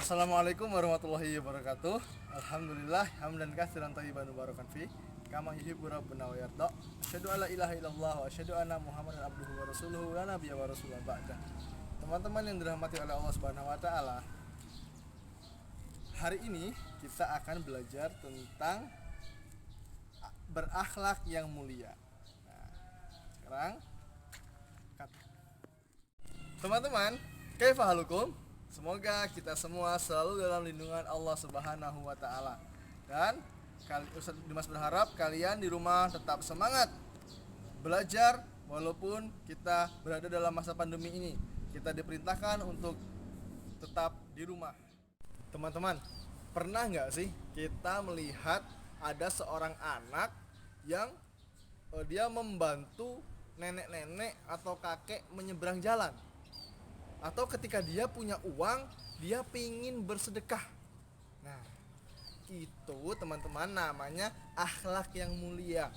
Assalamualaikum warahmatullahi wabarakatuh. Alhamdulillah hamdan katsiran thayyiban mubarakan fi kama yuhibbu rabbuna wa yarda. Asyhadu alla ilaha illallah wa asyhadu anna Muhammadan abduhu wa rasuluhu la nabiyya wa rasulullah ba'da. Teman-teman yang dirahmati oleh Allah Subhanahu wa taala, hari ini kita akan belajar tentang berakhlak yang mulia. Nah, sekarang teman-teman, kaifa halukum? Semoga kita semua selalu dalam lindungan Allah Subhanahu wa taala. Dan Ustaz Dimas berharap kalian di rumah tetap semangat belajar walaupun kita berada dalam masa pandemi ini. Kita diperintahkan untuk tetap di rumah. Teman-teman, pernah nggak sih kita melihat ada seorang anak yang dia membantu nenek-nenek atau kakek menyeberang jalan? Atau ketika dia punya uang, dia pingin bersedekah. Nah, itu teman-teman namanya akhlak yang mulia.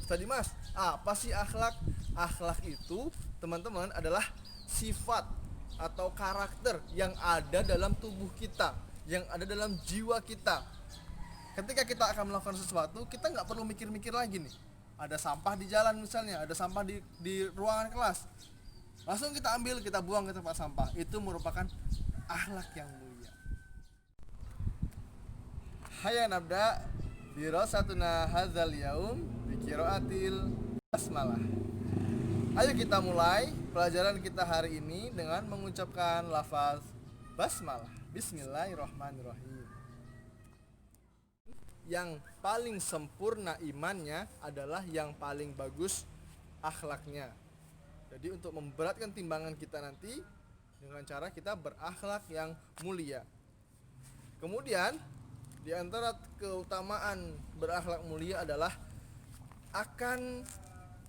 Ustaz Dimas, apa sih akhlak? Akhlak itu teman-teman adalah sifat atau karakter yang ada dalam tubuh kita, yang ada dalam jiwa kita. Ketika kita akan melakukan sesuatu, kita nggak perlu mikir-mikir lagi nih. Ada sampah di jalan misalnya, ada sampah di ruangan kelas, langsung kita ambil, kita buang ke tempat sampah. Itu merupakan akhlak yang mulia. Hayya nabda dirasatuna hadzal yaum bi qiraatil basmalah. Ayo kita mulai pelajaran kita hari ini dengan mengucapkan lafaz basmalah. Bismillahirrahmanirrahim. Yang paling sempurna imannya adalah yang paling bagus akhlaknya. Jadi untuk memberatkan timbangan kita nanti dengan cara kita berakhlak yang mulia. Kemudian di antara keutamaan berakhlak mulia adalah akan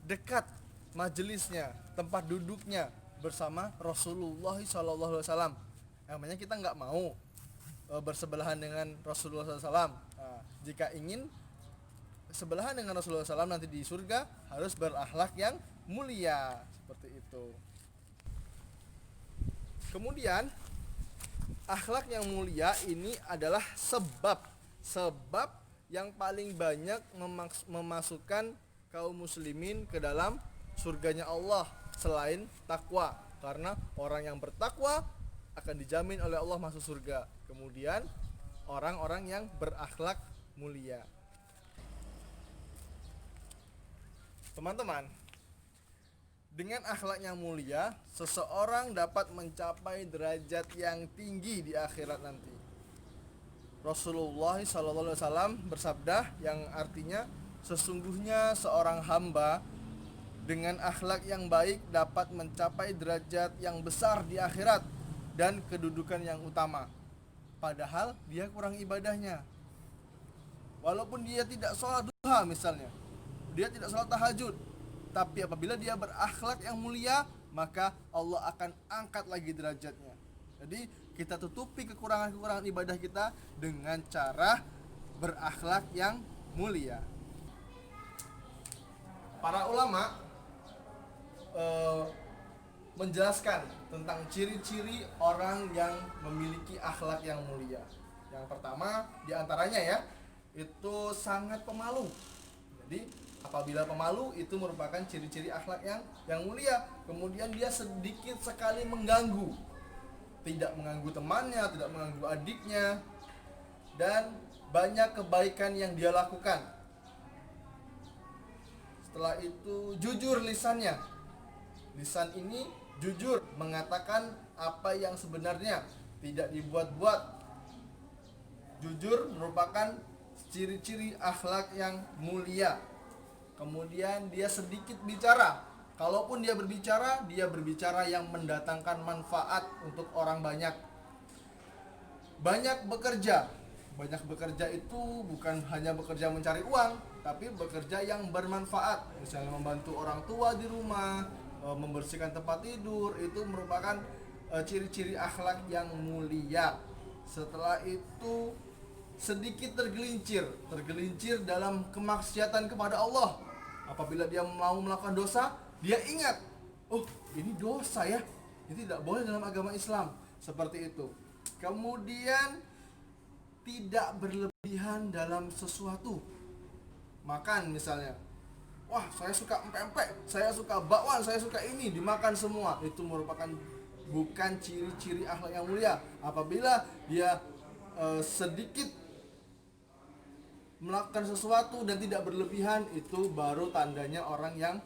dekat majelisnya, tempat duduknya bersama Rasulullah SAW. Namanya kita nggak mau bersebelahan dengan Rasulullah SAW. Nah, jika ingin sebelahan dengan Rasulullah SAW nanti di surga, harus berakhlak yang mulia, seperti itu. Kemudian akhlak yang mulia ini adalah sebab yang paling banyak memasukkan kaum muslimin ke dalam surganya Allah selain takwa, karena orang yang bertakwa akan dijamin oleh Allah masuk surga. Kemudian orang-orang yang berakhlak mulia. Teman-teman, dengan akhlaknya mulia, seseorang dapat mencapai derajat yang tinggi di akhirat nanti. Rasulullah SAW bersabda yang artinya, sesungguhnya seorang hamba dengan akhlak yang baik dapat mencapai derajat yang besar di akhirat dan kedudukan yang utama. Padahal dia kurang ibadahnya. Walaupun dia tidak sholat duha misalnya, dia tidak sholat tahajud, tapi apabila dia berakhlak yang mulia, maka Allah akan angkat lagi derajatnya. Jadi kita tutupi kekurangan-kekurangan ibadah kita dengan cara berakhlak yang mulia. Para ulama menjelaskan tentang ciri-ciri orang yang memiliki akhlak yang mulia. Yang pertama diantaranya ya, itu sangat pemalu. Jadi apabila pemalu itu merupakan ciri-ciri akhlak yang mulia. Kemudian dia sedikit sekali mengganggu, tidak mengganggu temannya, tidak mengganggu adiknya, dan banyak kebaikan yang dia lakukan. Setelah itu jujur lisannya. Lisan ini jujur mengatakan apa yang sebenarnya, tidak dibuat-buat. Jujur merupakan ciri-ciri akhlak yang mulia. Kemudian dia sedikit bicara. Kalaupun dia berbicara yang mendatangkan manfaat untuk orang banyak. Banyak bekerja. Banyak bekerja itu bukan hanya bekerja mencari uang, tapi bekerja yang bermanfaat. Misalnya membantu orang tua di rumah, membersihkan tempat tidur, itu merupakan ciri-ciri akhlak yang mulia. Setelah itu sedikit tergelincir dalam kemaksiatan kepada Allah. Apabila dia mau melakukan dosa, dia ingat, oh ini dosa ya, ini tidak boleh dalam agama Islam. Seperti itu. Kemudian tidak berlebihan dalam sesuatu. Makan misalnya, wah saya suka empek-empek, saya suka bakwan, saya suka ini, dimakan semua. Itu merupakan bukan ciri-ciri akhlak yang mulia. Apabila dia sedikit melakukan sesuatu dan tidak berlebihan, itu baru tandanya orang yang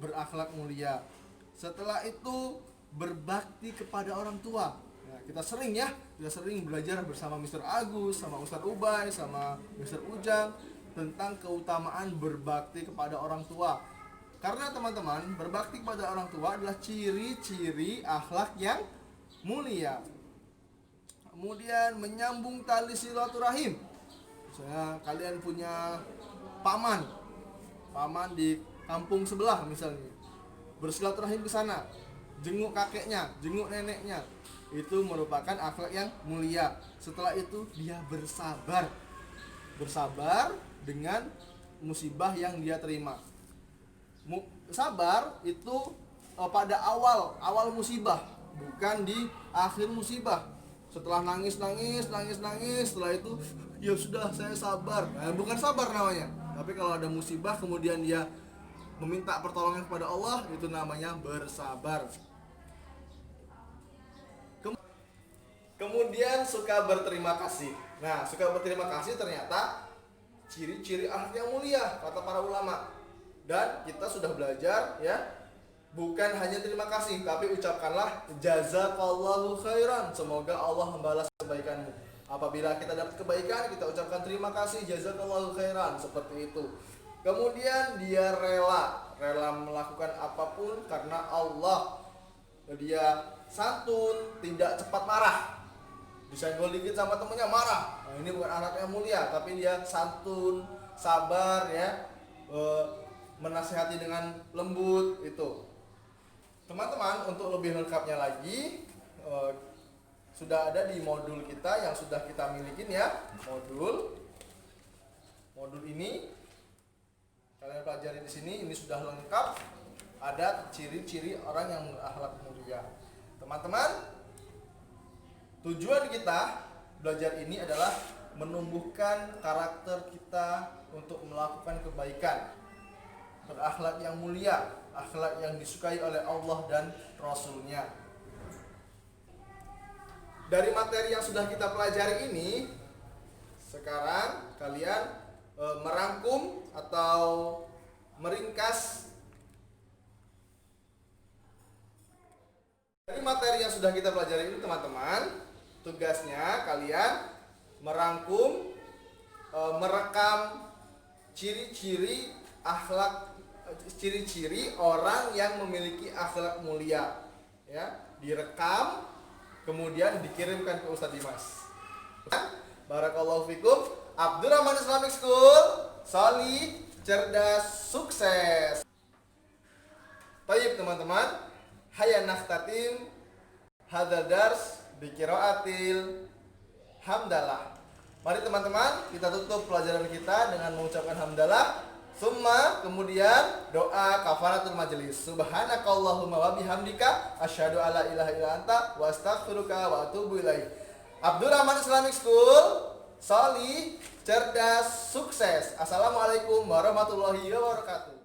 berakhlak mulia. Setelah itu berbakti kepada orang tua. Nah, kita sering belajar bersama Mr. Agus, sama Ustadz Ubay, sama Mr. Ujang tentang keutamaan berbakti kepada orang tua. Karena teman-teman, berbakti kepada orang tua adalah ciri-ciri akhlak yang mulia. Kemudian menyambung tali silaturahim. Misalnya kalian punya paman di kampung sebelah misalnya, bersilaturahim ke sana, jenguk kakeknya, jenguk neneknya, itu merupakan akhlak yang mulia. Setelah itu dia bersabar dengan musibah yang dia terima. Sabar itu pada awal musibah, bukan di akhir musibah. Setelah nangis, setelah itu ya sudah saya sabar. Nah, bukan sabar namanya. Tapi kalau ada musibah kemudian dia meminta pertolongan kepada Allah, itu namanya bersabar. Kemudian suka berterima kasih. Nah, suka berterima kasih ternyata ciri-ciri akhlak yang mulia kata para ulama. Dan kita sudah belajar ya, bukan hanya terima kasih, tapi ucapkanlah jazakallahu khairan, semoga Allah membalas kebaikanmu. Apabila kita dapat kebaikan, kita ucapkan terima kasih, jazakallahu khairan, seperti itu. Kemudian dia rela melakukan apapun karena Allah. Dia santun, tidak cepat marah. Disenggol dikit sama temennya marah. Nah, ini bukan anak yang mulia, tapi dia santun, sabar ya, menasihati dengan lembut itu. Teman-teman, untuk lebih lengkapnya lagi sudah ada di modul kita yang sudah kita milikin ya. Modul ini kalian pelajari di sini, ini sudah lengkap. Ada ciri-ciri orang yang berakhlak mulia. Teman-teman, tujuan kita belajar ini adalah menumbuhkan karakter kita untuk melakukan kebaikan, berakhlak yang mulia, akhlak yang disukai oleh Allah dan Rasul-Nya. Dari materi yang sudah kita pelajari ini, sekarang kalian merangkum atau meringkas dari materi yang sudah kita pelajari ini, teman-teman. Tugasnya kalian merangkum, merekam ciri-ciri orang yang memiliki akhlak mulia ya, direkam kemudian dikirimkan ke Ustadz Dimas. Barakallahu fikum. Abdurrahman Islamic School, solid, cerdas, sukses. Baik teman-teman, hayya nakhtatim hadzal dars bi qiraatil hamdalah. Mari teman-teman, kita tutup pelajaran kita dengan mengucapkan hamdalah. Summa, kemudian doa kafaratul majelis. Subhanakallahumma wa bihamdika asyhadu alla ilaha illa anta wa astaghfiruka wa atubu ilaik. Abdurrahman Islamic School, solid, cerdas, sukses. Assalamualaikum warahmatullahi wabarakatuh.